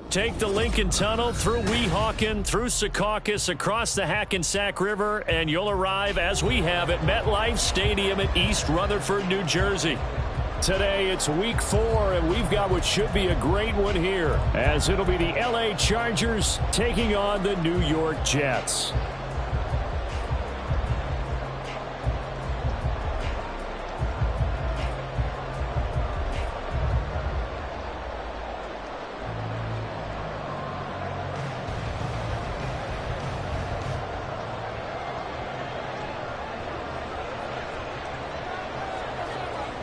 Take the Lincoln Tunnel through Weehawken, through Secaucus, across the Hackensack River, and you'll arrive, as we have, at MetLife Stadium in East Rutherford, New Jersey. Today, it's week 4, and we've got what should be a great one here, as it'll be the LA Chargers taking on the New York Jets.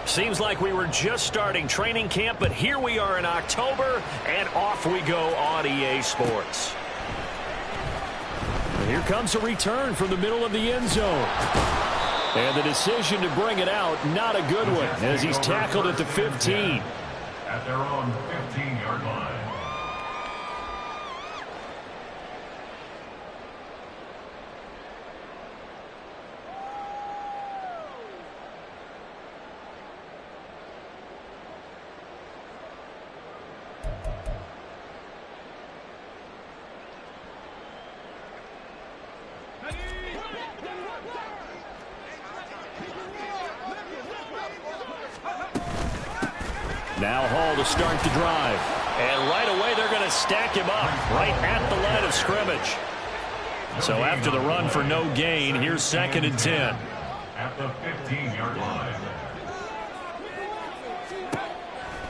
Seems like we were just starting training camp, but here we are in October, and off we go on EA Sports. And here comes a return from the middle of the end zone. And the decision to bring it out, not a good one, as he's tackled at the 15. At their own 15-yard line. Now Hall to start the drive. And right away they're going to stack him up right at the line of scrimmage. So after the run for no gain, here's 2nd and 10. At the 15-yard line.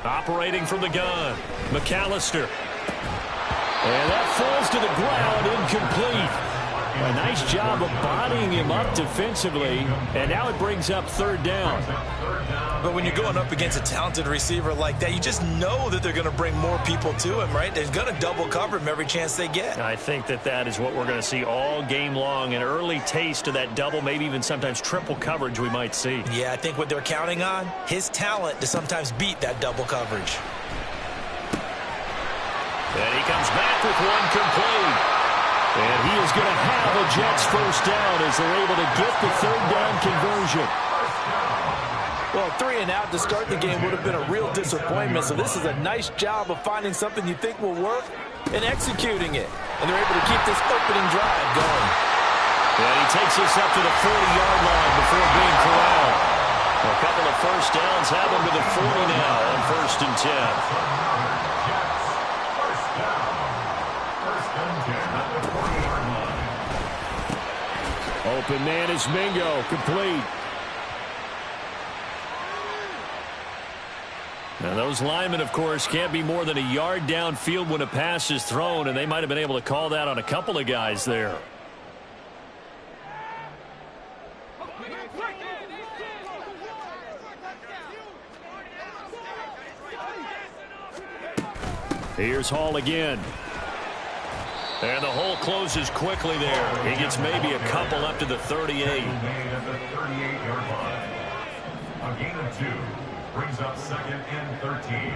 Operating from the gun, McAllister. And that falls to the ground, incomplete. A nice job of bodying him up defensively, and now it brings up 3rd down. But when you're going up against a talented receiver like that, you just know that they're going to bring more people to him, right? They're going to double cover him every chance they get. I think that is what we're going to see all game long, an early taste of that double, maybe even sometimes triple coverage we might see. Yeah, I think what they're counting on, his talent to sometimes beat that double coverage. And he comes back with one complete. And he is going to have a Jets 1st down as they're able to get the 3rd down conversion. Well, 3 and out to start the game would have been a real disappointment. So this is a nice job of finding something you think will work and executing it. And they're able to keep this opening drive going. And he takes us up to the 40-yard line before being corralled. A couple of 1st downs have him to the 40 now on 1st and 10. Open man is Mingo, complete. Now those linemen, of course, can't be more than a yard downfield when a pass is thrown, and they might have been able to call that on a couple of guys there. Here's Hall again. And the hole closes quickly there. He gets maybe a couple up to the 38. Made at the 38-yard line. A gain of 2 brings up 2nd and 13.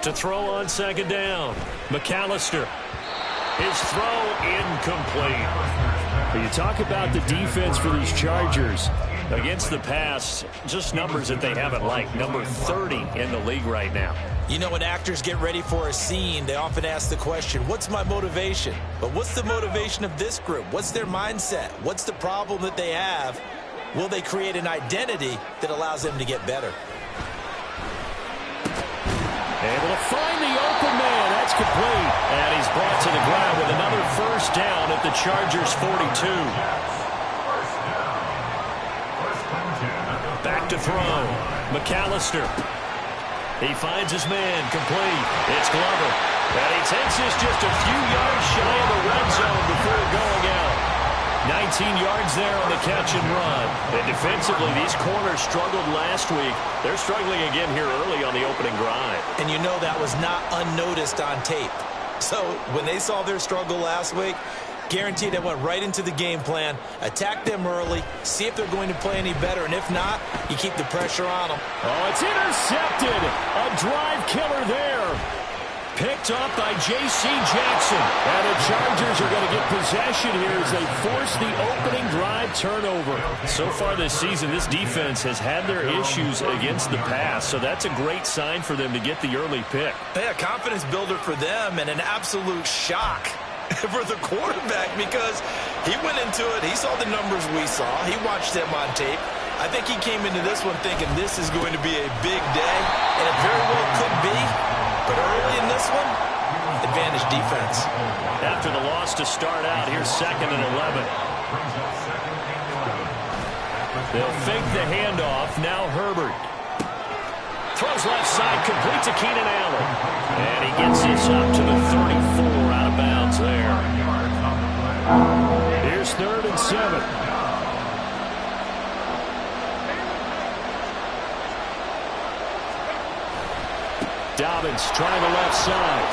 To throw on 2nd down, McAllister. His throw incomplete. But you talk about the defense for these Chargers. Against the pass, just numbers that they haven't liked. Number 30 in the league right now. You know, when actors get ready for a scene, they often ask the question, what's my motivation? But what's the motivation of this group? What's their mindset? What's the problem that they have? Will they create an identity that allows them to get better? Able to find the open man. That's complete. And he's brought to the ground with another 1st down at the Chargers 42. Back to throw. McAllister. He finds his man, complete. It's Glover. And he takes this just a few yards shy of the red zone before going out. 19 yards there on the catch and run. And defensively, these corners struggled last week. They're struggling again here early on the opening drive. And you know that was not unnoticed on tape. So when they saw their struggle last week, guaranteed they went right into the game plan, attack them early, see if they're going to play any better, and if not, you keep the pressure on them. Oh, it's intercepted. A drive killer there. Picked off by J.C. Jackson. And the Chargers are going to get possession here as they force the opening drive turnover. So far this season, this defense has had their issues against the pass, so that's a great sign for them to get the early pick. Yeah, confidence builder for them and an absolute shock for the quarterback because he went into it. He saw the numbers we saw. He watched them on tape. I think he came into this one thinking this is going to be a big day, and it very well could be. But early in this one, advantage defense. After the loss to start out, here's 2nd and 11. They'll fake the handoff. Now Herbert. Throws left side, complete to Keenan Allen. And he gets this up to the 34, out of bounds there. Here's 3rd and 7. Dobbins trying the left side.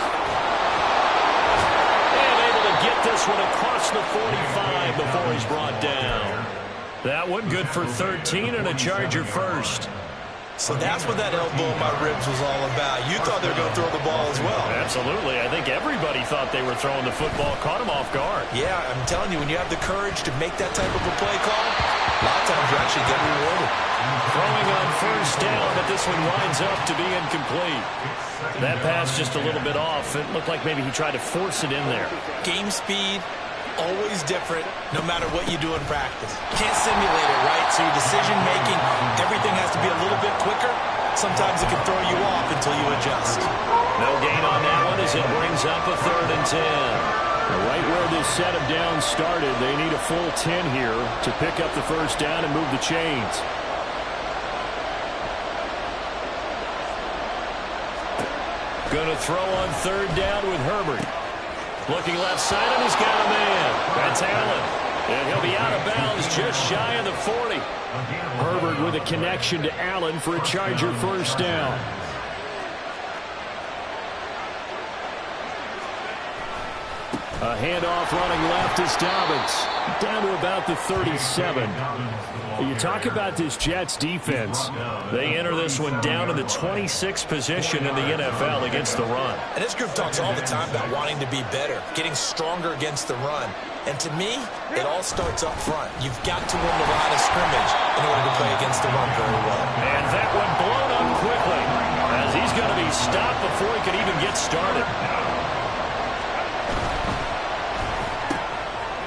And able to get this one across the 45 before he's brought down. That one good for 13 and a Charger first. So that's what that elbow in my ribs was all about. You thought they were going to throw the ball as well. Absolutely. I think everybody thought they were throwing the football. Caught him off guard. Yeah, I'm telling you, when you have the courage to make that type of a play call, a lot of times you actually get rewarded. Throwing on 1st down, but this one winds up to be incomplete. That pass just a little bit off. It looked like maybe he tried to force it in there. Game speed, always different, no matter what you do in practice. You can't simulate it, right? So your decision-making, everything has to be a little bit quicker. Sometimes it can throw you off until you adjust. No gain on that one as it brings up a 3rd and 10. Right where this set of downs started, they need a full 10 here to pick up the 1st down and move the chains. Going to throw on 3rd down with Herbert. Looking left side, and he's got a man. That's Allen. And he'll be out of bounds just shy of the 40. Herbert with a connection to Allen for a Charger 1st down. A handoff running left is Dobbins. Down to about the 37. You talk about this Jets defense. They enter this one down in the 26th position in the NFL against the run. And this group talks all the time about wanting to be better, getting stronger against the run. And to me, it all starts up front. You've got to win the line of scrimmage in order to play against the run very well. And that one blown up quickly as he's going to be stopped before he could even get started.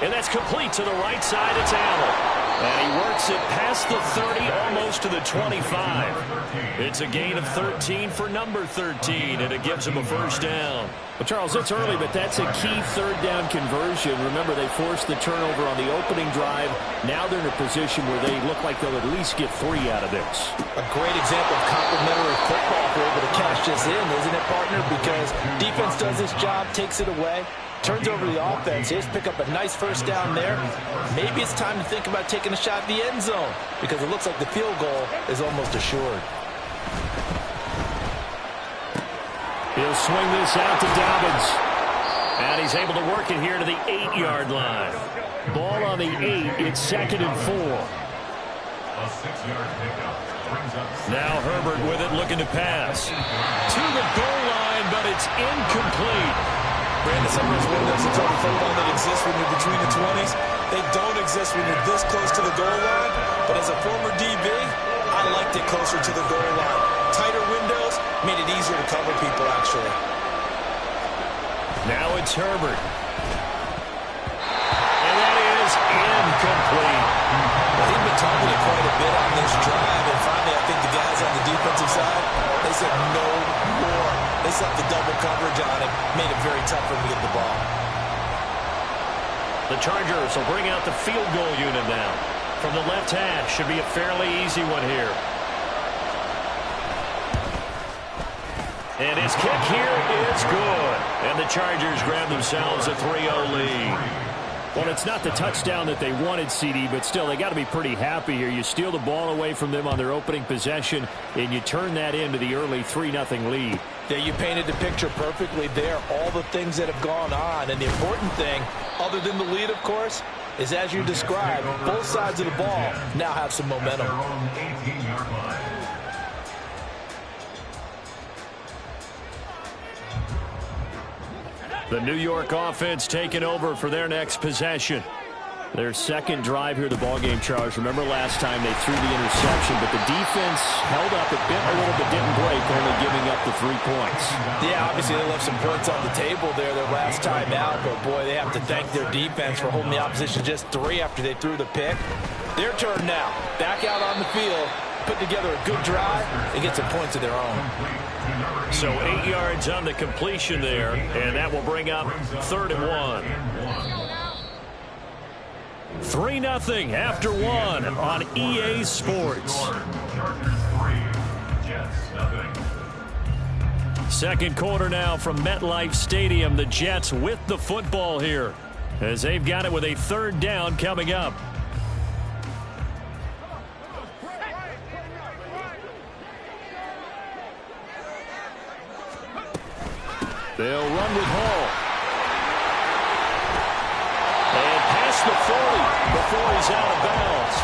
And that's complete to the right side. It's Allen. And he works it past the 30, almost to the 25. It's a gain of 13 for number 13, and it gives him a 1st down. Well, Charles, it's early, but that's a key 3rd down conversion. Remember, they forced the turnover on the opening drive. Now they're in a position where they look like they'll at least get 3 out of this. A great example of complementary football if we're able to cash this in, isn't it, partner? Because defense does its job, takes it away, turns over the offense. Here's pick up a nice 1st down there. Maybe it's time to think about taking a shot at the end zone because it looks like the field goal is almost assured. He'll swing this out to Dobbins. And he's able to work it here to the 8-yard line. Ball on the 8. It's 2nd and 4. A 6-yard pickup brings up. Now Herbert with it, looking to pass. To the goal line, but it's incomplete. Brandon, sometimes windows in total football that exist when you're between the 20s. They don't exist when you're this close to the goal line. But as a former DB, I liked it closer to the goal line. Tighter windows made it easier to cover people, actually. Now it's Herbert. And that is incomplete. Well, he'd been targeted quite a bit on this drive. And finally, I think the guys on the defensive side, they said no more. They set the double coverage on him, made it very tough for him to get the ball. The Chargers will bring out the field goal unit now. From the left hash, should be a fairly easy one here. And his kick here is good. And the Chargers grab themselves a 3-0 lead. Well, it's not the touchdown that they wanted, CD, but still, they got to be pretty happy here. You steal the ball away from them on their opening possession, and you turn that into the early 3-0 lead. Yeah, you painted the picture perfectly there, all the things that have gone on. And the important thing, other than the lead, of course, is as you described, both sides of the ball now have some momentum. The New York offense taking over for their next possession. Their second drive here, the ballgame, Charles. Remember last time they threw the interception, but the defense held up. It bit a little but didn't break, only giving up the 3 points. Yeah, obviously they left some points on the table there their last time out, but boy, they have to thank their defense for holding the opposition just 3 after they threw the pick. Their turn now. Back out on the field, put together a good drive, and get some points of their own. So 8 yards on the completion there, and that will bring up 3rd and 1. 3-0 after 1 on EA Sports. Second quarter now from MetLife Stadium. The Jets with the football here as they've got it with a 3rd down coming up. They'll run with Hall. And past the 40 before he's out of bounds.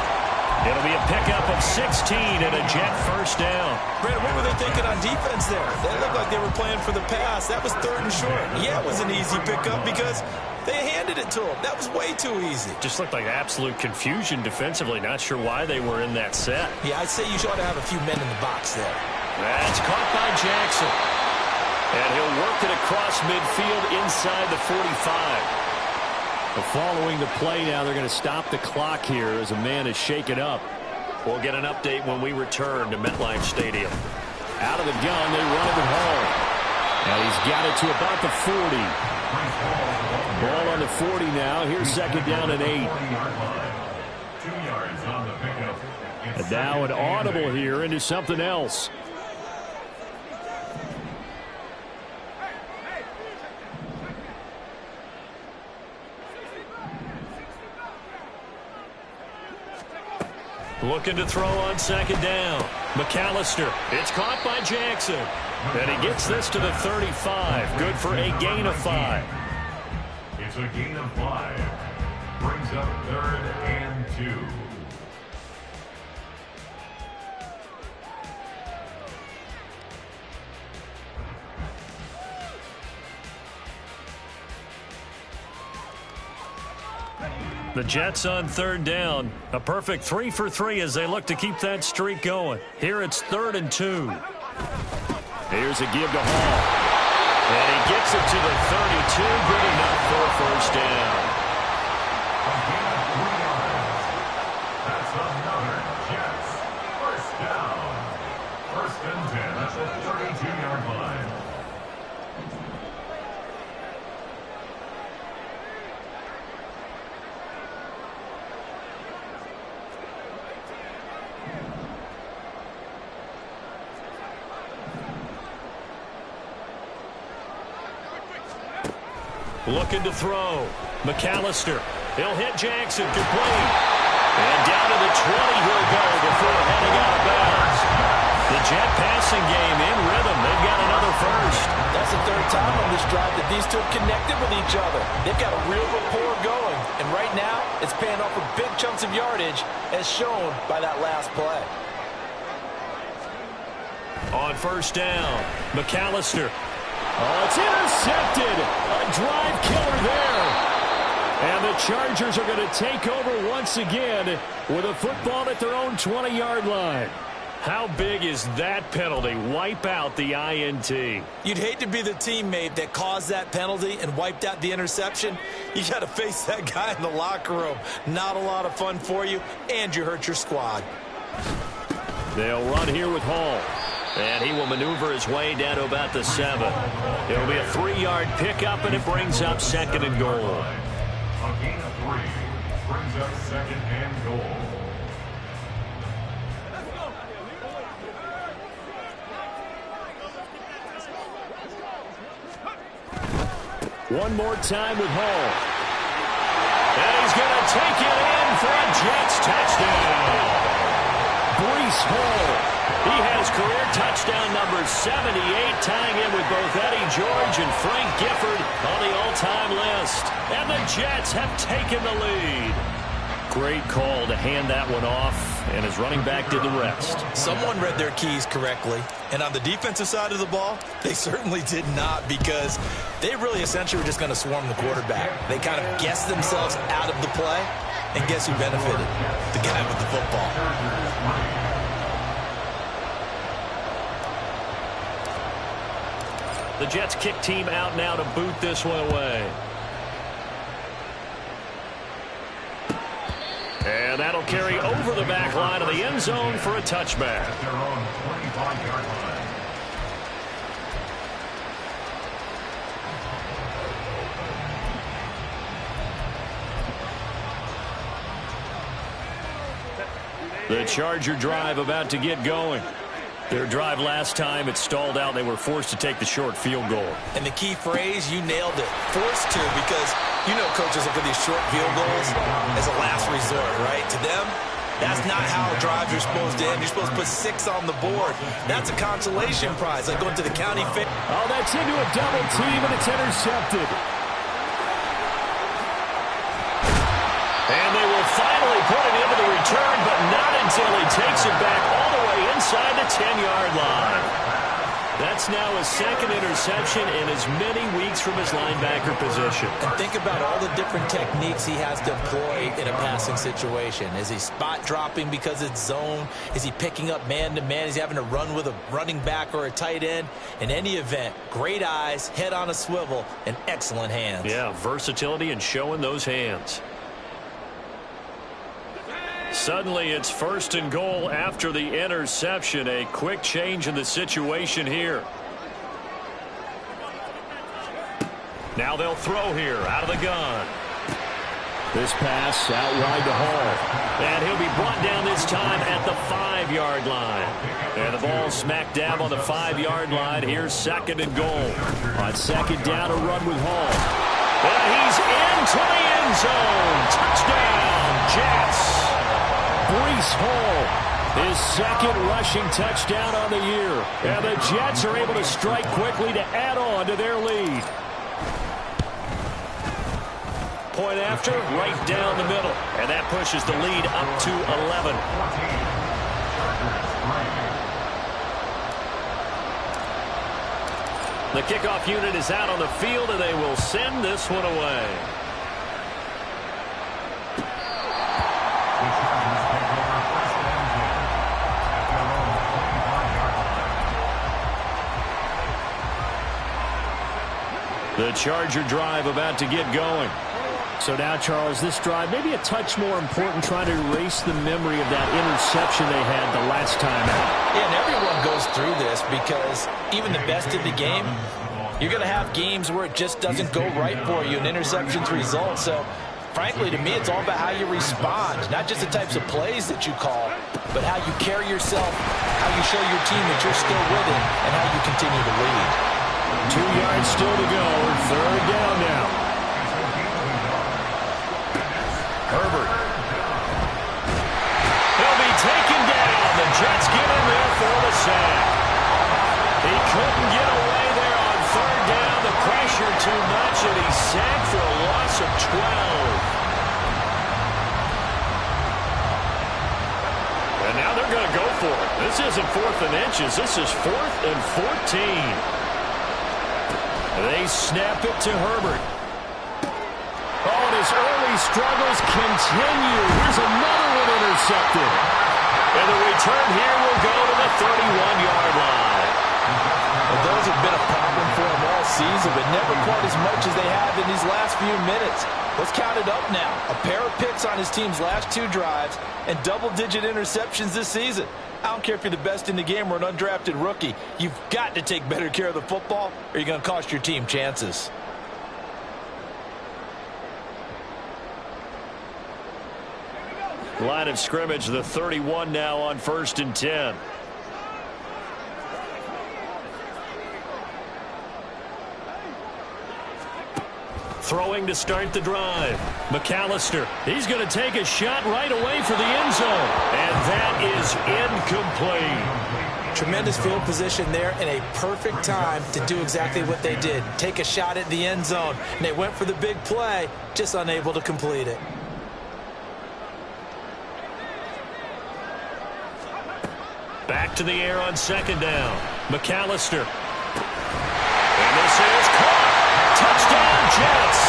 It'll be a pickup of 16 and a Jet first down. Brad, what were they thinking on defense there? They looked like they were playing for the pass. That was 3rd and short. Yeah, it was an easy pickup because they handed it to him. That was way too easy. Just looked like absolute confusion defensively. Not sure why they were in that set. Yeah, I'd say you ought to have a few men in the box there. That's caught by Jackson. And he'll work it across midfield inside the 45. Following the play now, they're going to stop the clock here as a man is shaken up. We'll get an update when we return to MetLife Stadium. Out of the gun, they run it with Hall. And he's got it to about the 40. Ball on the 40 now. Here's 2nd down and 8. 2 yards on the pickup. And now an audible here into something else. Looking to throw on 2nd down. McAllister. It's caught by Jackson. And he gets this to the 35. Good for a gain of 5. It's a gain of 5. Brings up 3rd and 2. The Jets on 3rd down. A perfect 3 for 3 as they look to keep that streak going. Here it's 3rd and 2. Here's a give to Hall. And he gets it to the 32. Good enough for a first down. A gain of 3 yards. That's another Jets first down. 1st and 10 at the 32-yard line. Looking to throw. McAllister. He'll hit Jackson. Complete. And down to the 20 he'll go before heading out of bounds. The Jet passing game in rhythm. They've got another first. That's the 3rd time on this drive that these two have connected with each other. They've got a real rapport going. And right now, it's paying off for big chunks of yardage as shown by that last play. On 1st down, McAllister. Oh, it's intercepted. A drive killer there. And the Chargers are going to take over once again with a football at their own 20-yard line. How big is that penalty? Wipe out the INT. You'd hate to be the teammate that caused that penalty and wiped out the interception. You got to face that guy in the locker room. Not a lot of fun for you, and you hurt your squad. They'll run here with Hall. And he will maneuver his way down to about the 7. It'll be a 3-yard pickup, and it brings up 2nd and goal. A gain of 3 brings up 2nd and goal. One more time with Hall. And he's going to take it in for a Jets touchdown. Breece Hall. He has career touchdown number 78, tying in with both Eddie George and Frank Gifford on the all-time list. And the Jets have taken the lead. Great call to hand that one off, and his running back did the rest. Someone read their keys correctly, and on the defensive side of the ball, they certainly did not, because they really essentially were just going to swarm the quarterback. They kind of guessed themselves out of the play, and guess who benefited? The guy with the football. The Jets kick team out now to boot this one away. And that'll carry over the back line of the end zone for a touchback. At their own 25-yard line. The Charger drive about to get going. Their drive last time, it stalled out. They were forced to take the short field goal. And the key phrase, you nailed it. Forced to, because you know coaches look at these short field goals as a last resort, right? To them, that's not how drives are supposed to end. You're supposed to put 6 on the board. That's a consolation prize, like going to the county fair. Oh, that's into a double team, and it's intercepted. And they will finally put it into the return, but not until he takes it back all the way inside the 10-yard line. That's now his second interception in as many weeks from his linebacker position. And think about all the different techniques he has to employ in a passing situation. Is he spot dropping because it's zone? Is he picking up man-to-man? Is he having to run with a running back or a tight end? In any event, great eyes, head on a swivel, and excellent hands. Yeah, versatility and showing those hands. Suddenly it's 1st and goal after the interception. A quick change in the situation here. Now they'll throw here out of the gun. This pass out wide to Hall. And he'll be brought down this time at the 5-yard line. And the ball smack dab on the 5-yard line. Here's 2nd and goal. On 2nd down, a run with Hall. And he's into the end zone. Touchdown, Jets. Breece Hall, his 2nd rushing touchdown on the year. And the Jets are able to strike quickly to add on to their lead. Point after, right down the middle. And that pushes the lead up to 11. The kickoff unit is out on the field, and they will send this one away. The Charger drive about to get going. So now, Charles, this drive maybe a touch more important, trying to erase the memory of that interception they had the last time out. Yeah, and everyone goes through this, because even the best in the game, you're going to have games where it just doesn't go right for you, and interceptions result. So, frankly, to me, it's all about how you respond, not just the types of plays that you call, but how you carry yourself, how you show your team that you're still with it, and how you continue to lead. 2 yards still to go. 3rd down now. Herbert. He'll be taken down. The Jets get in there for the sack. He couldn't get away there on 3rd down. The pressure too much, and he's sacked for a loss of 12. And now they're going to go for it. This isn't 4th and inches. This is 4th and 14. They snap it to Herbert. Oh, and his early struggles continue. Here's another one intercepted. And the return here will go to the 31-yard line. Well, those have been a problem for him all season, but never quite as much as they have in these last few minutes. Let's count it up now. A pair of picks on his team's last 2 drives and double-digit interceptions this season. I don't care if you're the best in the game or an undrafted rookie. You've got to take better care of the football, or you're going to cost your team chances. Line of scrimmage, the 31 now on 1st and 10. Throwing to start the drive. McAllister, he's going to take a shot right away for the end zone. And that is incomplete. Tremendous field position there, and a perfect time to do exactly what they did. Take a shot at the end zone. And they went for the big play, just unable to complete it. Back to the air on second down. McAllister. And this is caught. Touchdown, Jets.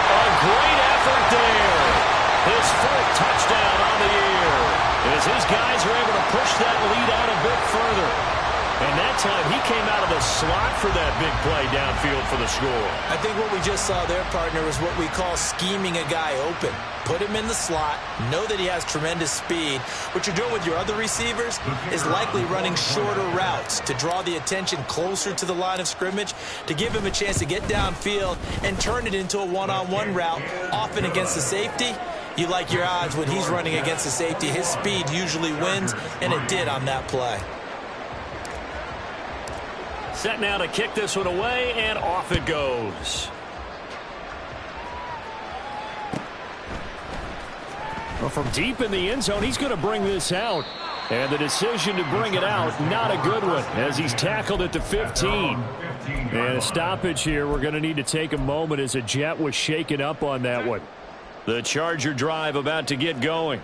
A great effort there. His fourth touchdown on the year. As his guys are able to push that lead out a bit further. And that time, he came out of the slot for that big play downfield for the score. I think what we just saw there, partner, is what we call scheming a guy open. Put him in the slot, know that he has tremendous speed. What you're doing with your other receivers is likely running shorter routes to draw the attention closer to the line of scrimmage, to give him a chance to get downfield and turn it into a one-on-one route, often against the safety. You like your odds when he's running against the safety. His speed usually wins, and it did on that play. Set now to kick this one away, and off it goes. Well, from deep in the end zone, he's going to bring this out. And the decision to bring it out, not a good one, as he's tackled at the 15. And a stoppage here. We're going to need to take a moment as a Jet was shaken up on that one. The Charger drive about to get going.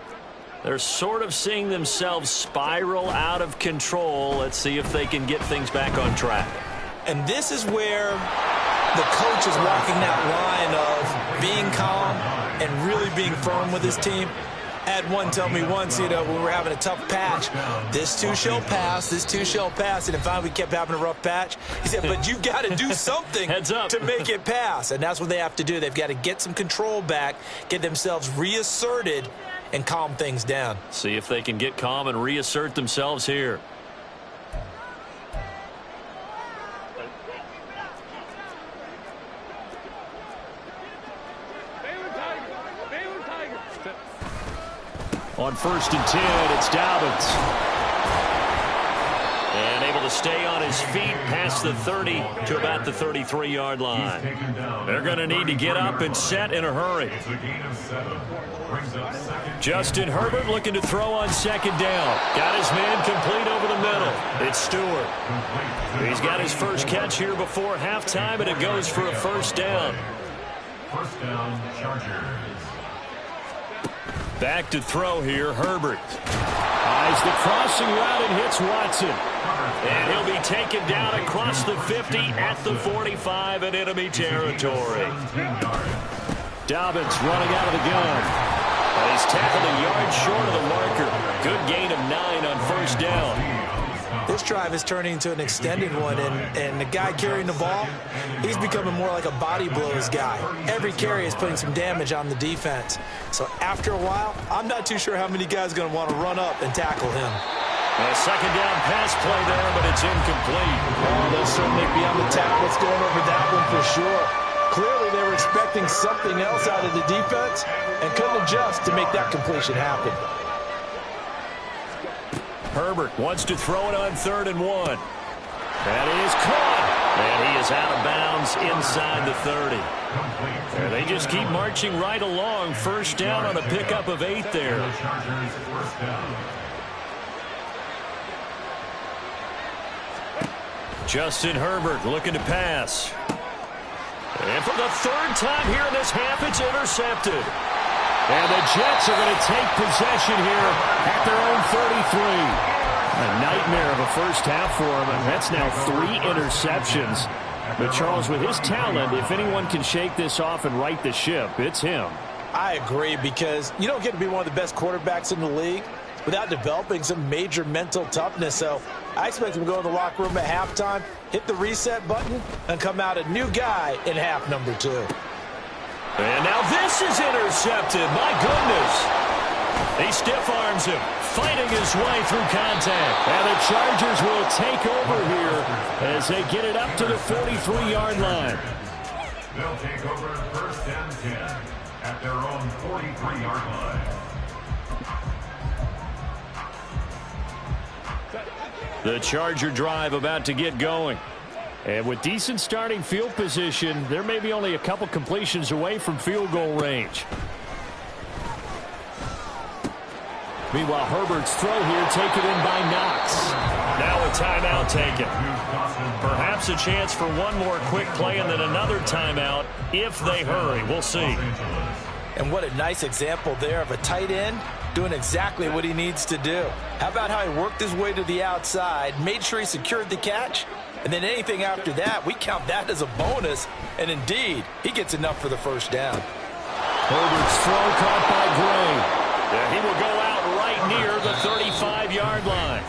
They're sort of seeing themselves spiral out of control. Let's see if they can get things back on track. And this is where the coach is walking that line of being calm and really being firm with his team. I had one tell me once, when we were having a tough patch, this too shall pass, this too shall pass. And if finally we kept having a rough patch, he said, but you've got to do something to make it pass. And that's what they have to do. They've got to get some control back, get themselves reasserted, and calm things down. See if they can get calm and reassert themselves here. On 1st and 10, it's Dobbins. And able to stay on his feet past the 30 to about the 33-yard line. They're going to need to get up and set in a hurry. Justin Herbert looking to throw on second down. Got his man complete over the middle. It's Stewart. He's got his first catch here before halftime, and it goes for a first down. First down, Chargers. Back to throw here, Herbert. Eyes the crossing route and hits Watson. And he'll be taken down across the 50 at the 45 in enemy territory. Dobbins running out of the gun. And he's tackled a yard short of the marker. Good gain of 9 on first down. This drive is turning into an extended one, and the guy carrying the ball, he's becoming more like a body blows guy. Every carry is putting some damage on the defense. So after a while, I'm not too sure how many guys are going to want to run up and tackle him. A second down pass play there, but it's incomplete. Oh, they'll certainly be on the tablets going over that one for sure. Clearly, they were expecting something else out of the defense and couldn't adjust to make that completion happen. Herbert wants to throw it on 3rd and 1. That is caught. And he is out of bounds inside the 30. And they just keep marching right along. First down on a pickup of 8 there. Justin Herbert looking to pass. And for the 3rd time here in this half, it's intercepted. And the Jets are going to take possession here at their own 33. A nightmare of a first half for him, and that's now 3 interceptions. But, Charles, with his talent, if anyone can shake this off and right the ship, it's him. I agree, because you don't get to be one of the best quarterbacks in the league without developing some major mental toughness. So I expect him to go in the locker room at halftime, hit the reset button, and come out a new guy in half number 2. And now this is intercepted. My goodness. He stiff arms him, fighting his way through contact. And the Chargers will take over here as they get it up to the 43-yard line. They'll take over 1st and 10 at their own 43-yard line. The Charger drive about to get going. And with decent starting field position, there may be only a couple completions away from field goal range. Meanwhile, Herbert's throw here taken in by Knox. Now a timeout taken. Perhaps a chance for one more quick play and then another timeout if they hurry. We'll see. And what a nice example there of a tight end doing exactly what he needs to do. How about how he worked his way to the outside, made sure he secured the catch, and then anything after that, we count that as a bonus. And indeed, he gets enough for the first down. Herbert's throw caught by Gray. Yeah, he will go out right near the 35-yard line.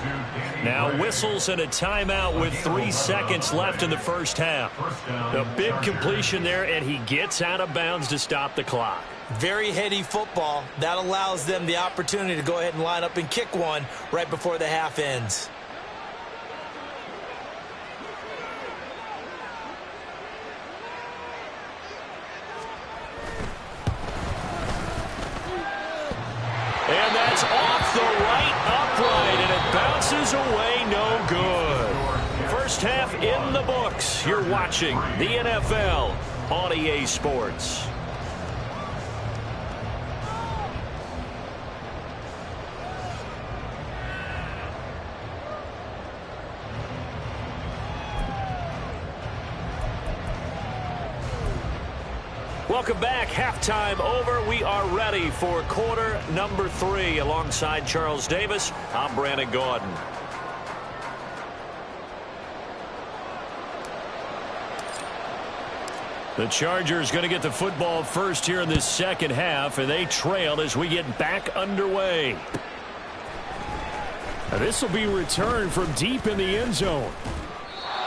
Now whistles and a timeout with 3 seconds left in the first half. A big completion there, and he gets out of bounds to stop the clock. Very heady football. That allows them the opportunity to go ahead and line up and kick one right before the half ends. And that's off the right upright, and it bounces away, no good. First half in the books. You're watching the NFL on EA Sports. Welcome back. Halftime over. We are ready for quarter number 3. Alongside Charles Davis, I'm Brandon Gaudin. The Chargers going to get the football first here in this second half, and they trail as we get back underway. This will be returned from deep in the end zone.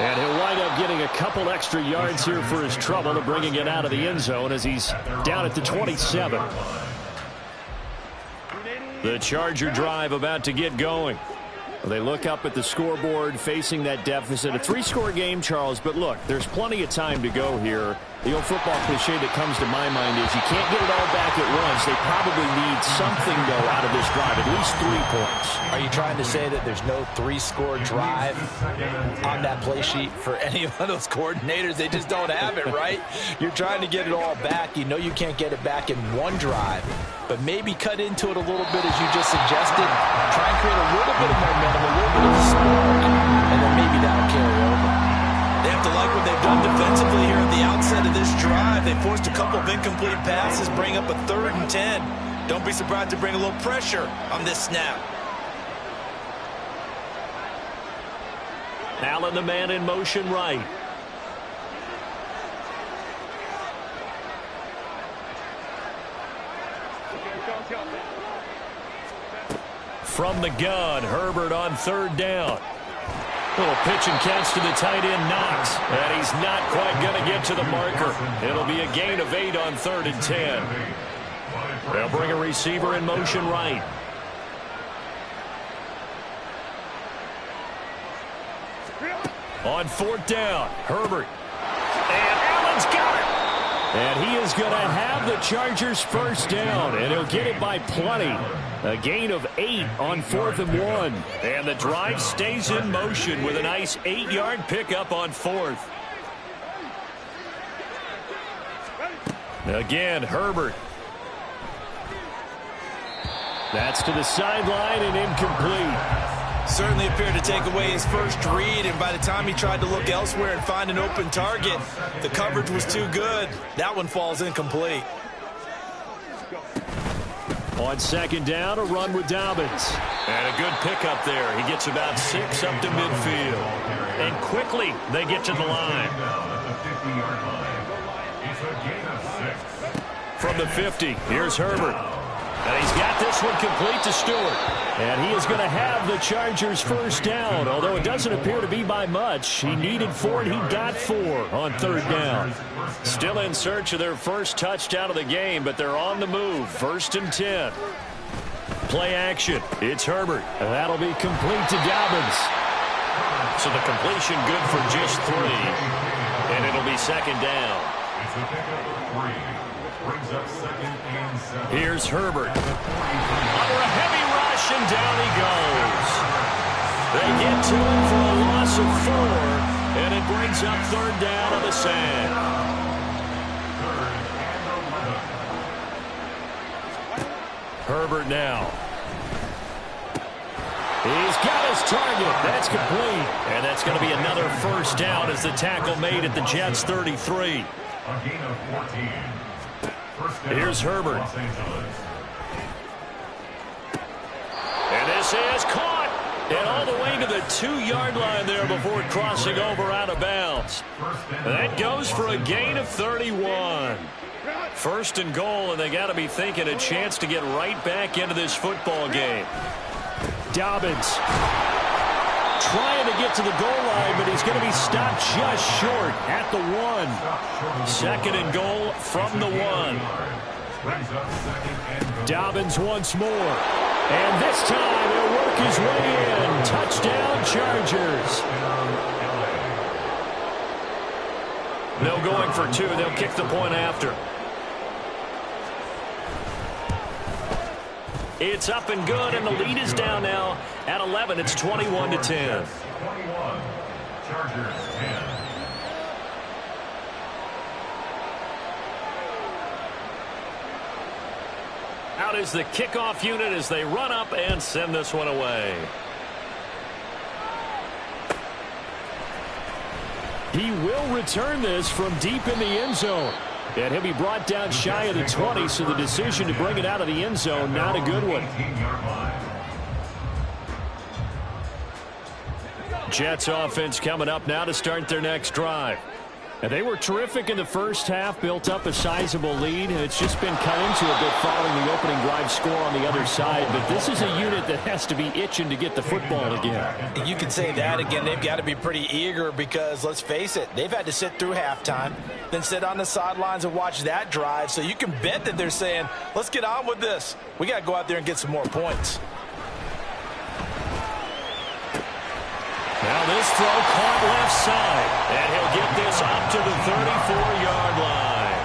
And he'll wind up getting a couple extra yards here for his trouble to bringing it out of the end zone as he's down at the 27. The Charger drive about to get going. They look up at the scoreboard facing that deficit. A 3-score game, Charles, but look, there's plenty of time to go here. The old football cliche that comes to my mind is you can't get it all back at once. They probably need something, though, out of this drive, at least 3 points. Are you trying to say that there's no 3-score drive on that play sheet for any of those coordinators? They just don't have it, right? You're trying to get it all back. You know you can't get it back in one drive, but maybe cut into it a little bit as you just suggested. Try and create a little bit of momentum, a little bit of spark, and then maybe that'll carry over. They have to like what they've done defensively here at the outset of this drive. They forced a couple of incomplete passes, bring up a 3rd and 10. Don't be surprised to bring a little pressure on this snap. Allen, the man in motion right. From the gun, Herbert on 3rd down. Little pitch and catch to the tight end, Knox. And he's not quite going to get to the marker. It'll be a gain of 8 on 3rd and 10. They'll bring a receiver in motion right. On 4th down, Herbert. And Allen's got it. And he is going to have the Chargers first down, and he'll get it by plenty. A gain of 8 on 4th and 1. And the drive stays in motion with a nice 8-yard pickup on 4th. Again, Herbert. That's to the sideline and incomplete. Certainly appeared to take away his first read, and by the time he tried to look elsewhere and find an open target, the coverage was too good. That one falls incomplete. On 2nd down, a run with Dobbins. And a good pickup there. He gets about 6 up to midfield. And quickly, they get to the line. From the 50, here's Herbert. And he's got this one complete to Stewart. And he is going to have the Chargers first down, although it doesn't appear to be by much. He needed 4, and he got 4 on 3rd down. Still in search of their first touchdown of the game, but they're on the move. 1st and 10. Play action. It's Herbert. And that'll be complete to Dobbins. So the completion good for just 3. And it'll be 2nd down. Here's Herbert. Under a heavy rush, and down he goes. They get to him for a loss of 4, and it brings up 3rd down on the sand. Herbert now. He's got his target. That's complete. And that's going to be another first down as the tackle made at the Jets' 33. A gain of 14. Here's Herbert. is caught. And all the way to the 2-yard line there before crossing over out of bounds. That goes for a gain of 31. First and goal, and they got to be thinking a chance to get right back into this football game. Dobbins trying to get to the goal line, but he's going to be stopped just short at the 1. Second and goal from the 1. Dobbins once more. And this time he'll work his way in. Touchdown, Chargers. No going for 2. They'll kick the point after. It's up and good, and the lead is down now at 11. It's 21-10. 21. Chargers 10. Out is the kickoff unit as they run up and send this one away. He will return this from deep in the end zone. And he'll be brought down shy of the 20, so the decision to bring it out of the end zone, not a good one. Jets offense coming up now to start their next drive. And they were terrific in the first half, built up a sizable lead, and it's just been cut into a bit following the opening drive score on the other side. But this is a unit that has to be itching to get the football again. You can say that again. They've got to be pretty eager because, let's face it, they've had to sit through halftime, then sit on the sidelines and watch that drive. So you can bet that they're saying, let's get on with this. We got to go out there and get some more points. Now this throw caught left side, and he'll get this up to the 34-yard line.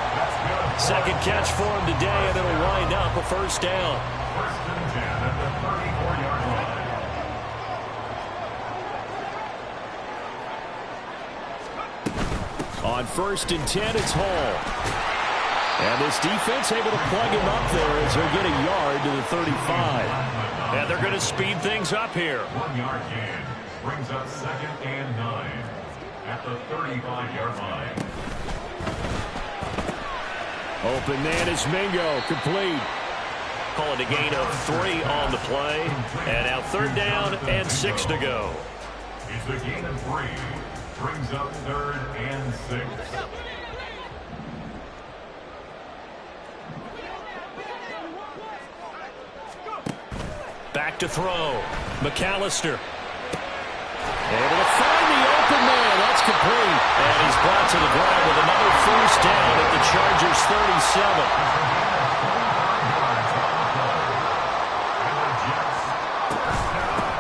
Second catch for him today, and it'll wind up a first down. First and 10 at the 34-yard line. On first and 10, it's Hall. And this defense able to plug him up there as he'll get a yard to the 35. And they're going to speed things up here. 1-yard gain. Brings up second and 9 at the 35-yard line. Open man is Mingo, complete. Call it a gain of 3 on the play. And now third down and 6 to go. It's a gain of 3. Brings up third and 6. Back to throw. McAllister. Able to find the open man. That's complete. And he's brought to the ground with another first down at the Chargers 37.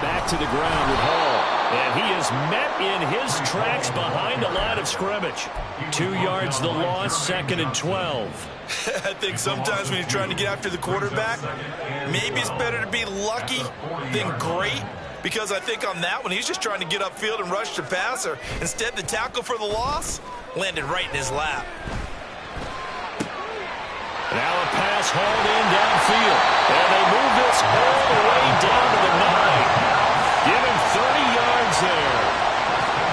Back to the ground with Hall. And he is met in his tracks behind a line of scrimmage. 2 yards the loss, second and 12. I think sometimes when you're trying to get after the quarterback, maybe it's better to be lucky than great. Because I think on that one, he's just trying to get upfield and rush the passer. Instead, the tackle for the loss landed right in his lap. Now a pass hauled in downfield. And they move this all the way down to the 9. Give him 30 yards there.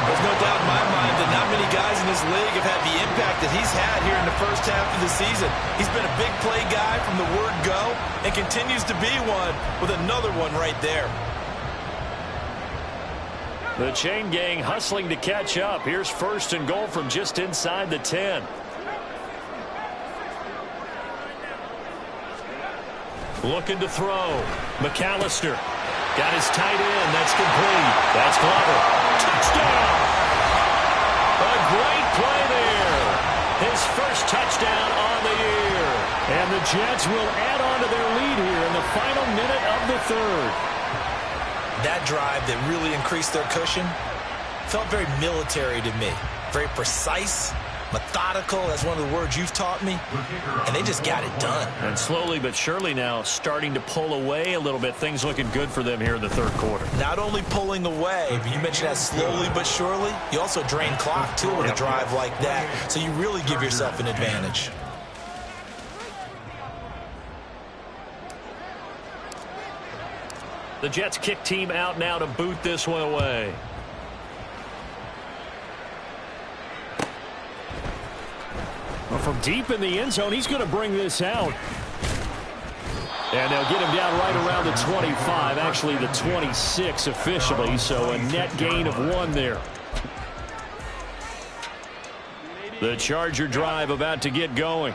There's no doubt in my mind that not many guys in this league have had the impact that he's had here in the first half of the season. He's been a big play guy from the word go and continues to be one with another one right there. The chain gang hustling to catch up. Here's first and goal from just inside the 10. Looking to throw. McAllister got his tight end. That's complete. That's Glover. Touchdown! A great play there. His first touchdown on the year. And the Jets will add on to their lead here in the final minute of the third. That drive that really increased their cushion felt very military to me. Very precise, methodical. That's one of the words you've taught me. And they just got it done. And slowly but surely now starting to pull away a little bit. Things looking good for them here in the third quarter. Not only pulling away, but you mentioned that slowly but surely. You also drain clock, too, with a drive like that. So you really give yourself an advantage. The Jets kick team out now to boot this one away. Well, from deep in the end zone, he's going to bring this out. And they'll get him down right around the 25, actually the 26 officially, so a net gain of 1 there. The Charger drive about to get going.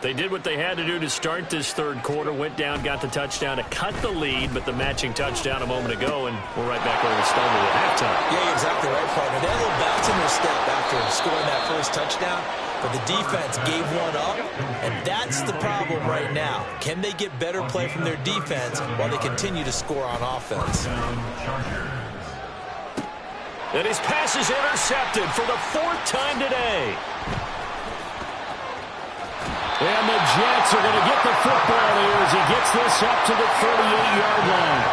They did what they had to do to start this third quarter, went down, got the touchdown to cut the lead, but the matching touchdown a moment ago, and we're right back where we started at halftime. Yeah, you're exactly right, partner. They had a little bounce in their step after scoring that first touchdown, but the defense gave one up, and that's the problem right now. Can they get better play from their defense while they continue to score on offense? And his pass is intercepted for the 4th time today. And the Jets are going to get the football here as he gets this up to the 38-yard line.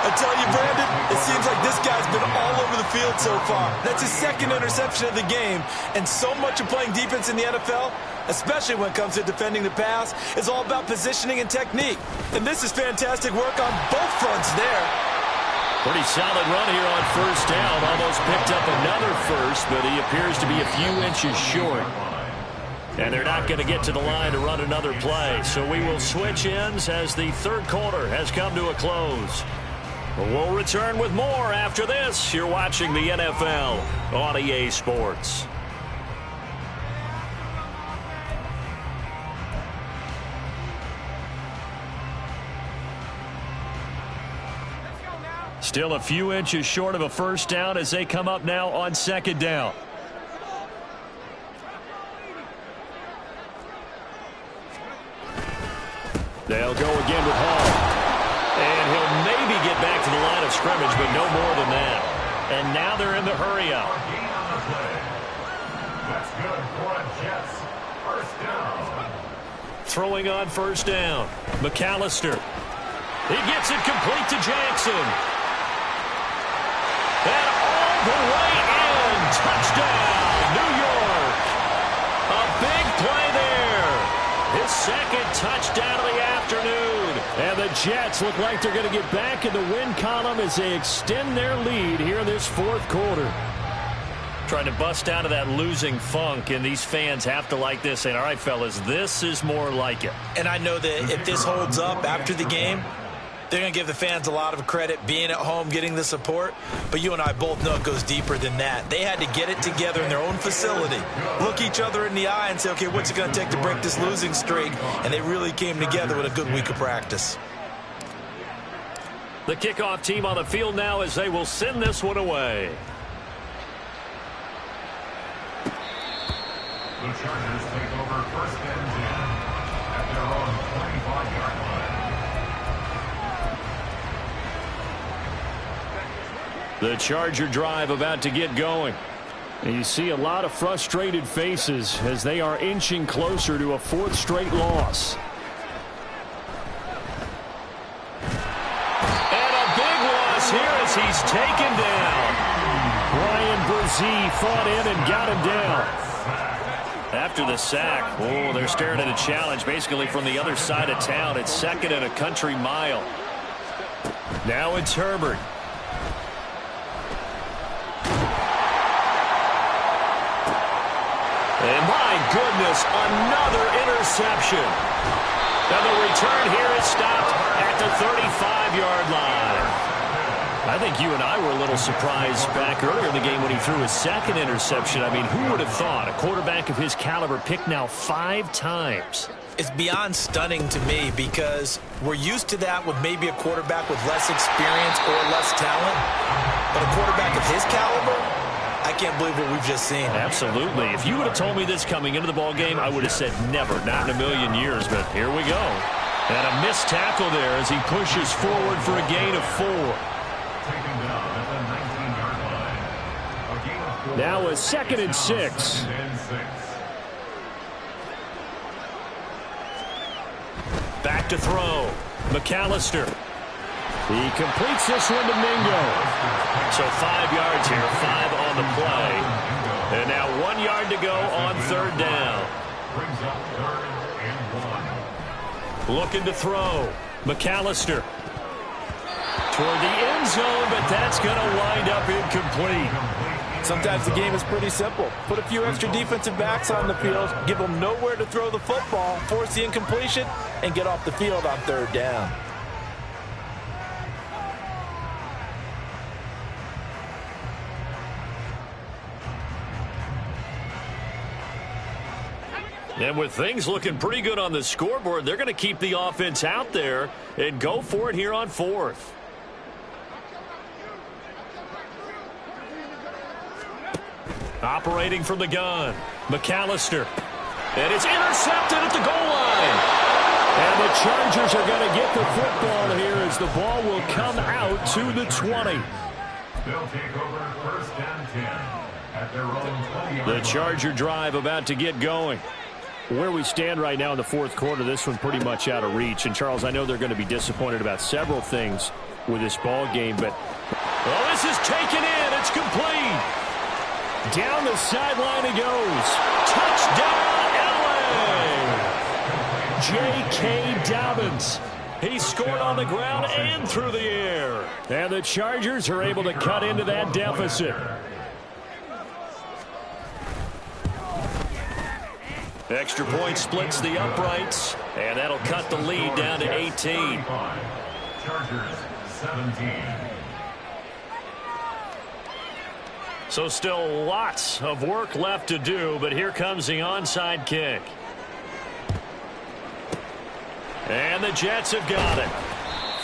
I tell you, Brandon, it seems like this guy's been all over the field so far. That's his 2nd interception of the game, and so much of playing defense in the NFL, especially when it comes to defending the pass, is all about positioning and technique. And this is fantastic work on both fronts there. Pretty solid run here on 1st down. Almost picked up another first, but he appears to be a few inches short. And they're not going to get to the line to run another play. So we will switch ends as the third quarter has come to a close. We'll return with more after this. You're watching the NFL on EA Sports. Still a few inches short of a first down as they come up now on 2nd down. They'll go again with Hall. And he'll maybe get back to the line of scrimmage, but no more than that. And now they're in the hurry up. That's good for the Jets. First down. Throwing on 1st down. McAllister. He gets it complete to Jackson. And all the way in. Touchdown, New York. A big play there. His 2nd touchdown of the afternoon. And the Jets look like they're going to get back in the win column as they extend their lead here in this 4th quarter. Trying to bust out of that losing funk, and these fans have to like this. And all right, fellas, this is more like it. And I know that if this holds up after the game, they're going to give the fans a lot of credit being at home, getting the support. But you and I both know it goes deeper than that. They had to get it together in their own facility, look each other in the eye and say, okay, what's it going to take to break this losing streak? And they really came together with a good week of practice. The kickoff team on the field now as they will send this one away. The Chargers take over 1st and 10 at their own 25-yard line. The Charger drive about to get going. And you see a lot of frustrated faces as they are inching closer to a 4th straight loss. And a big loss here as he's taken down. Brian Brzee fought in and got him down. After the sack, oh, they're staring at a challenge basically from the other side of town. It's 2nd and a country mile. Now it's Herbert. And my goodness, another interception. And the return here is stopped at the 35-yard line. I think you and I were a little surprised back earlier in the game when he threw his 2nd interception. I mean, who would have thought a quarterback of his caliber picked now 5 times? It's beyond stunning to me because we're used to that with maybe a quarterback with less experience or less talent. But a quarterback of his caliber, I can't believe what we've just seen. Absolutely. If you would have told me this coming into the ball game, I would have said never, not in a million years. But here we go. And a missed tackle there as he pushes forward for a gain of 4. Now a 2nd and 6. Back to throw. McAllister. He completes this one to Mingo. So 5 yards here, 5 on the play. And now 1 yard to go on 3rd down. Looking to throw. McAllister. Toward the end zone, but that's going to wind up incomplete. Sometimes the game is pretty simple. Put a few extra defensive backs on the field, give them nowhere to throw the football, force the incompletion, and get off the field on third down. And with things looking pretty good on the scoreboard, they're going to keep the offense out there and go for it here on fourth. Operating from the gun, McAllister. And it's intercepted at the goal line. And the Chargers are going to get the football here as the ball will come out to the 20. They'll take over first and 10 at their own 20-yard line. The Charger drive about to get going. Where we stand right now in the fourth quarter, this one pretty much out of reach. And, Charles, I know they're going to be disappointed about several things with this ball game, but this is taken in. It's complete. Down the sideline he goes. Touchdown, L.A. J.K. Dobbins. He scored on the ground and through the air. And the Chargers are able to cut into that deficit. Extra point splits the uprights, and that'll cut the lead down to 18. Chargers 17. So still lots of work left to do, but here comes the onside kick. And the Jets have got it.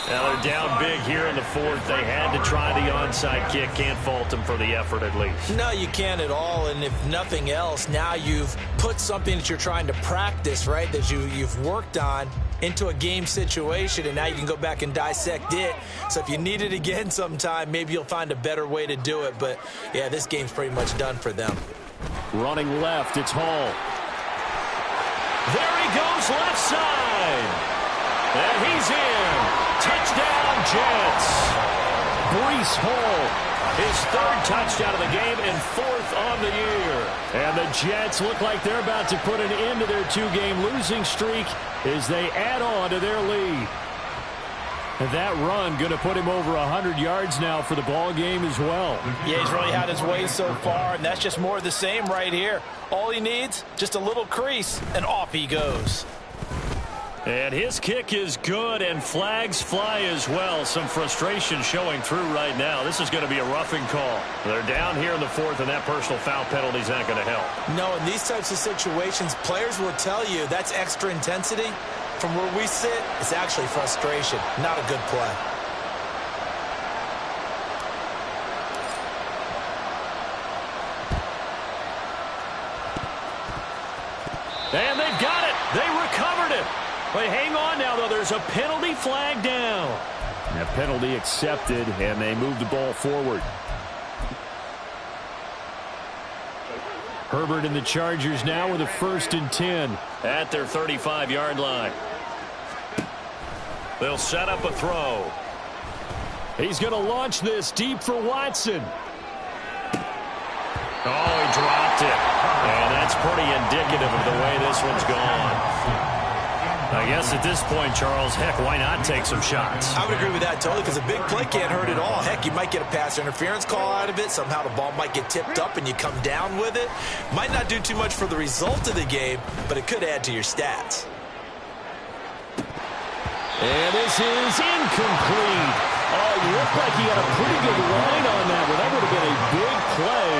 Now they're down big here in the fourth. They had to try the onside kick. Can't fault them for the effort at least. No, you can't at all. And if nothing else, now you've put something that you're trying to practice, right, that you've worked on into a game situation, and now you can go back and dissect it. So if you need it again sometime, maybe you'll find a better way to do it. But, yeah, this game's pretty much done for them. Running left, it's Hall. There he goes left side. And he's in. Touchdown, Jets. Breece Hall, his third touchdown of the game and fourth on the year. And the Jets look like they're about to put an end to their two-game losing streak as they add on to their lead. And that run going to put him over 100 yards now for the ball game as well. Yeah, he's really had his way so far, and that's just more of the same right here. All he needs, just a little crease, and off he goes. And his kick is good, and flags fly as well. Some frustration showing through right now. This is going to be a roughing call. They're down here in the fourth, and that personal foul penalty is not going to help. No, in these types of situations, players will tell you that's extra intensity. From where we sit, it's actually frustration, not a good play. And they've got it. They recovered it. But hang on now, though. There's a penalty flag down. A penalty accepted, and they move the ball forward. Herbert and the Chargers now with a 1st and 10 at their 35-yard line. They'll set up a throw. He's going to launch this deep for Watson. Oh, he dropped it. And that's pretty indicative of the way this one's gone. I guess at this point, Charles, heck, why not take some shots? I would agree with that totally, because a big play can't hurt at all. Heck, you might get a pass interference call out of it. Somehow the ball might get tipped up and you come down with it. Might not do too much for the result of the game, but it could add to your stats. And this is incomplete. Oh, it looked like he had a pretty good line on that, but that would have been a big play,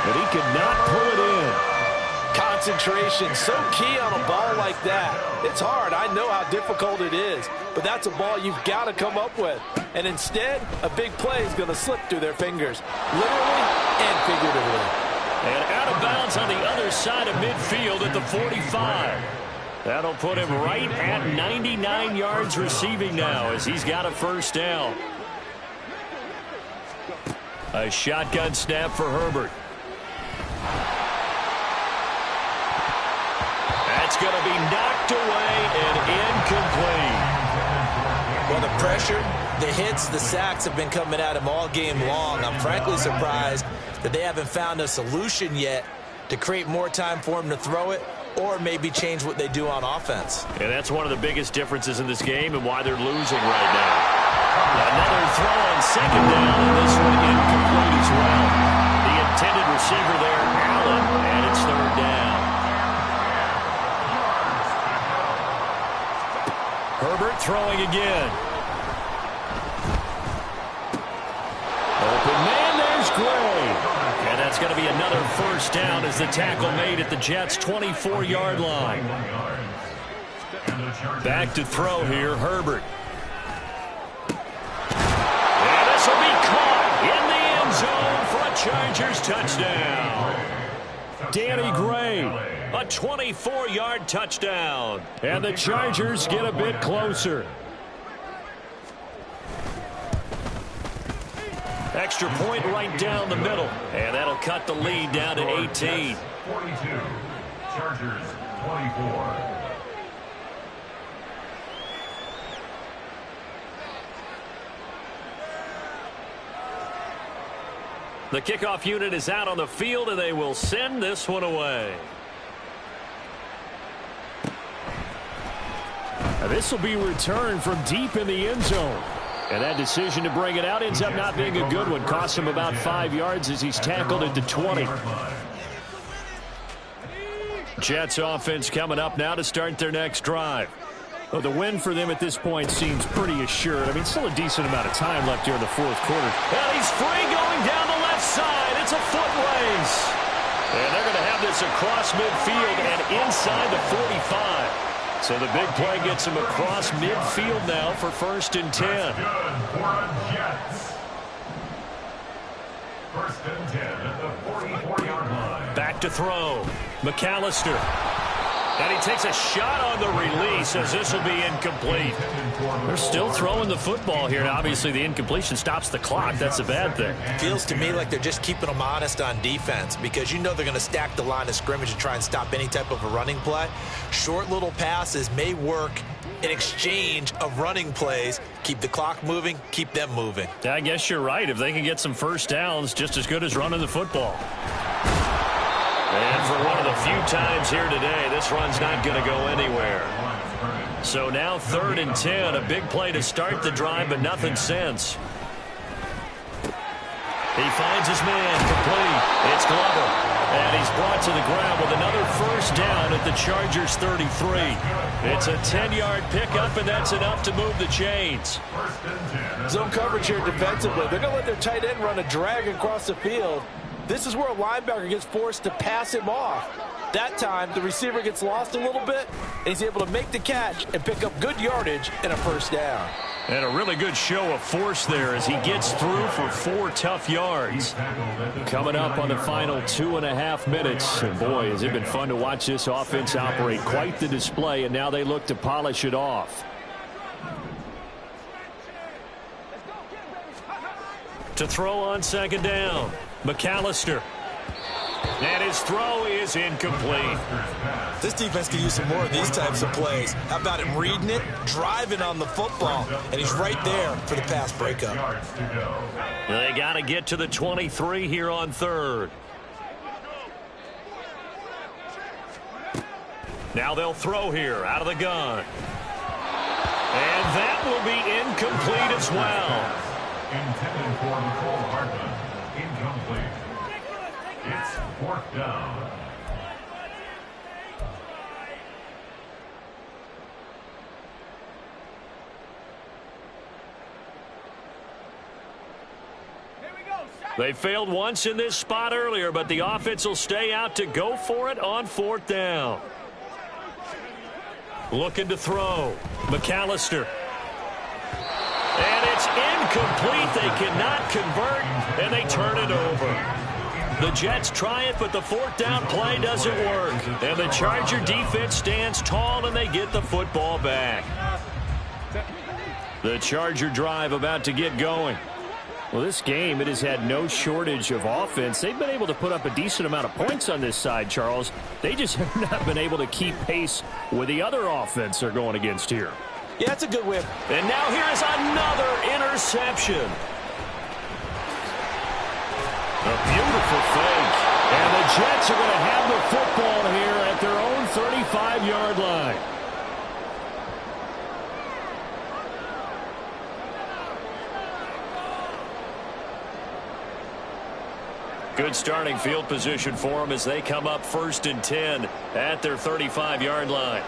but he could not pull it in. Concentration, so key on a ball like that. It's hard. I know how difficult it is, but that's a ball you've got to come up with. And instead, a big play is going to slip through their fingers, literally and figuratively. And out of bounds on the other side of midfield at the 45. That'll put him right at 99 yards receiving now as he's got a 1st down. A shotgun snap for Herbert. That's going to be knocked away and incomplete. Well, the pressure, the hits, the sacks have been coming at him all game long. I'm frankly surprised that they haven't found a solution yet to create more time for him to throw it or maybe change what they do on offense. And that's one of the biggest differences in this game and why they're losing right now. Another throw on 2nd down, and this one incomplete as well. The intent receiver there, Allen, and it's third down. Herbert throwing again. Open man, there's Gray. And that's going to be another first down as the tackle made at the Jets' 24-yard line. Back to throw here, Herbert. And this will be caught in the end zone for a Chargers touchdown. Danny Gray, a 24-yard touchdown. And the Chargers get a bit closer. Extra point right down the middle. And that'll cut the lead down to 18. 42. Chargers 24. The kickoff unit is out on the field, and they will send this one away. Now this will be returned from deep in the end zone. And that decision to bring it out ends up not being a good one. Cost him about 5 yards as he's tackled at the 20. Jets offense coming up now to start their next drive. Well, the win for them at this point seems pretty assured. I mean, still a decent amount of time left here in the fourth quarter. And he's free going down the left side. It's a foot race. And they're going to have this across midfield and inside the 45. So the big play gets him across midfield now for 1st and 10. That's good for a Jets. 1st and 10 at the 44-yard line. Back to throw. McAllister. And he takes a shot on the release as this will be incomplete. They're still throwing the football here. Now, obviously, the incompletion stops the clock. That's a bad thing. Feels to me like they're just keeping them honest on defense because you know they're going to stack the line of scrimmage and try and stop any type of a running play. Short little passes may work in exchange of running plays. Keep the clock moving, keep them moving. I guess you're right. If they can get some first downs, just as good as running the football. And for one of the few times here today, this run's not going to go anywhere. So now 3rd and 10, a big play to start the drive, but nothing since. He finds his man complete. It's Glover. And he's brought to the ground with another first down at the Chargers 33. It's a 10-yard pickup, and that's enough to move the chains. Zone coverage here defensively. They're going to let their tight end run a drag across the field. This is where a linebacker gets forced to pass him off. That time, the receiver gets lost a little bit, and he's able to make the catch and pick up good yardage and a first down. And a really good show of force there as he gets through for 4 tough yards. Coming up on the final 2.5 minutes. And boy, has it been fun to watch this offense operate. Quite the display, and now they look to polish it off. To throw on 2nd down, McAllister. And his throw is incomplete. This defense can use some more of these types of plays. How about him reading it, driving on the football, and he's right there for the pass breakup. They got to get to the 23 here on 3rd. Now they'll throw here out of the gun. And that will be incomplete as well. Intended for Nicole Hardman. Incomplete. It's 4th down. They failed once in this spot earlier, but the offense will stay out to go for it on 4th down. Looking to throw. McAllister. And it's incomplete. They cannot convert, and they turn it over. The Jets try it, but the 4th down play doesn't work. And the Charger defense stands tall, and they get the football back. The Charger drive about to get going. Well, this game, it has had no shortage of offense. They've been able to put up a decent amount of points on this side, Charles. They just have not been able to keep pace with the other offense they're going against here. Yeah, that's a good whip. And now here is another interception. A beautiful fake. And the Jets are going to have the football here at their own 35-yard line. Good starting field position for them as they come up 1st and 10 at their 35-yard line.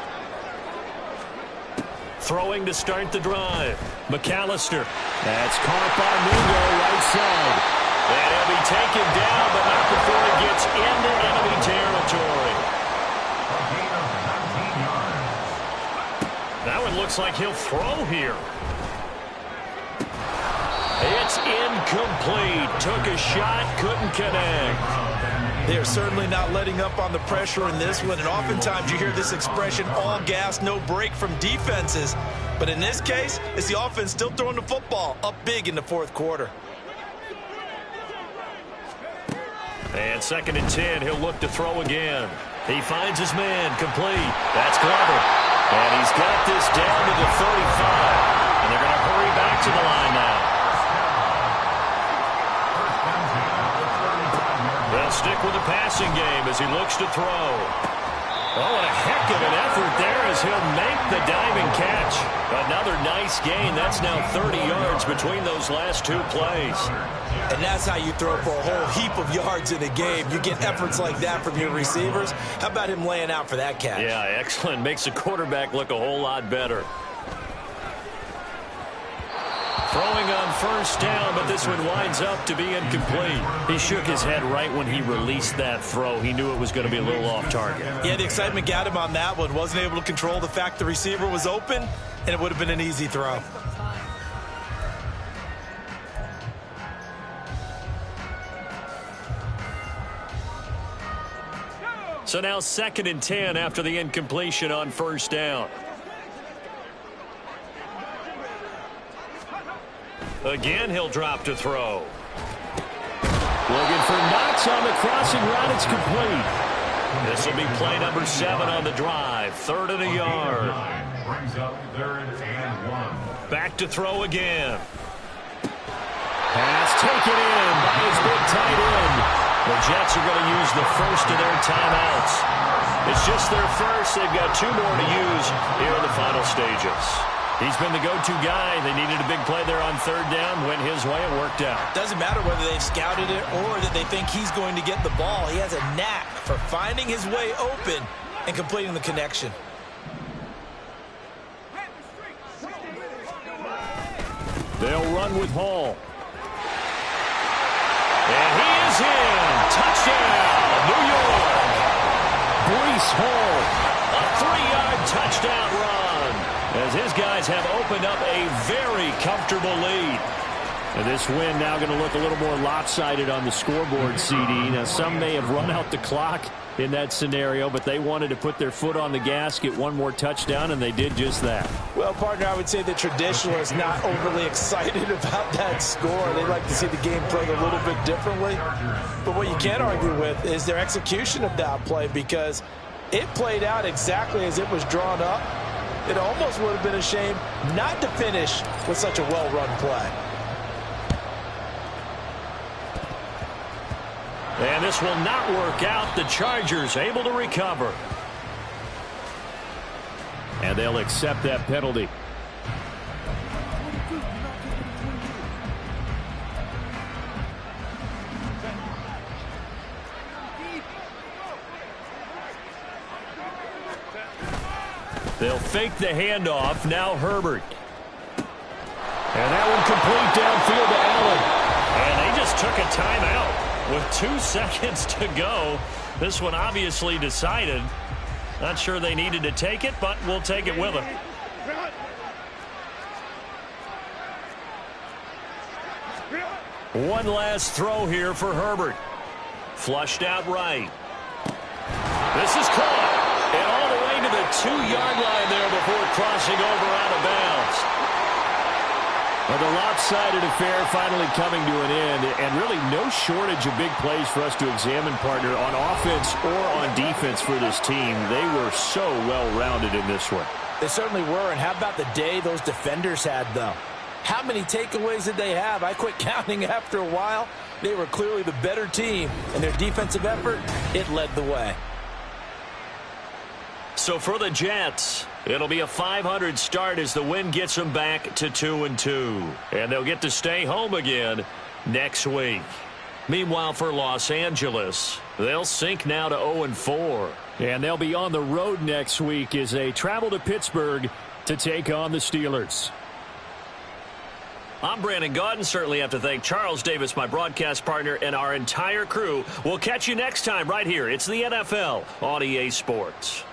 Throwing to start the drive. McAllister. That's caught by Mingo right side. And he'll be taken down, but not before he gets into enemy territory. That one looks like he'll throw here. It's incomplete. Took a shot, couldn't connect. They're certainly not letting up on the pressure in this one, and oftentimes you hear this expression, all gas, no break from defenses. But in this case, it's the offense still throwing the football up big in the fourth quarter. And 2nd and 10, he'll look to throw again. He finds his man, complete. That's Glover. And he's got this down to the 35. And they're going to hurry back to the line now. They'll stick with the passing game as he looks to throw. Oh, and a heck of an effort there as he'll make the diving catch. Another nice gain. That's now 30 yards between those last 2 plays. And that's how you throw for a whole heap of yards in a game. You get efforts like that from your receivers. How about him laying out for that catch? Yeah, excellent. Makes the quarterback look a whole lot better. Throwing on 1st down, but this one winds up to be incomplete. He shook his head right when he released that throw. He knew it was going to be a little off target. Yeah, the excitement got him on that one. Wasn't able to control the fact the receiver was open, and it would have been an easy throw. So now 2nd and 10 after the incompletion on 1st down. Again, he'll drop to throw. Looking for Knox on the crossing route. It's complete. This will be play number 7 on the drive. 3rd and a yard. Brings up 3rd and 1. Back to throw again. Pass taken in by his big tight end. The Jets are going to use the first of their timeouts. It's just their first. They've got 2 more to use here in the final stages. He's been the go-to guy. They needed a big play there on 3rd down. Went his way. It worked out. Doesn't matter whether they've scouted it or that they think he's going to get the ball. He has a knack for finding his way open and completing the connection. They'll run with Hall. And he is in. Touchdown, New York. Breece Hall, a 3-yard touchdown run, as his guys have opened up a very comfortable lead. And this win now going to look a little more lopsided on the scoreboard, CD. Now, some may have run out the clock in that scenario, but they wanted to put their foot on the gas, get 1 more touchdown, and they did just that. Well, partner, I would say the traditionalists not overly excited about that score. They'd like to see the game played a little bit differently. But what you can't argue with is their execution of that play, because it played out exactly as it was drawn up. It almost would have been a shame not to finish with such a well-run play. And this will not work out. The Chargers able to recover. And they'll accept that penalty. They'll fake the handoff. Now Herbert. And that one complete downfield to Allen. And they just took a timeout. With 2 seconds to go, this one obviously decided. Not sure they needed to take it, but we'll take it with them. One last throw here for Herbert. Flushed out right. This is caught. And all the way to the 2-yard line there before crossing over out of bounds. Well, the lopsided affair finally coming to an end, and really no shortage of big plays for us to examine, partner, on offense or on defense for this team. They were so well-rounded in this one. They certainly were, and how about the day those defenders had, though? How many takeaways did they have? I quit counting after a while. They were clearly the better team, and their defensive effort, it led the way. So for the Jets, it'll be a .500 start as the win gets them back to 2-2. And they'll get to stay home again next week. Meanwhile, for Los Angeles, they'll sink now to 0-4. And they'll be on the road next week as they travel to Pittsburgh to take on the Steelers. I'm Brandon Gaudin. Certainly have to thank Charles Davis, my broadcast partner, and our entire crew. We'll catch you next time right here. It's the NFL on EA Sports.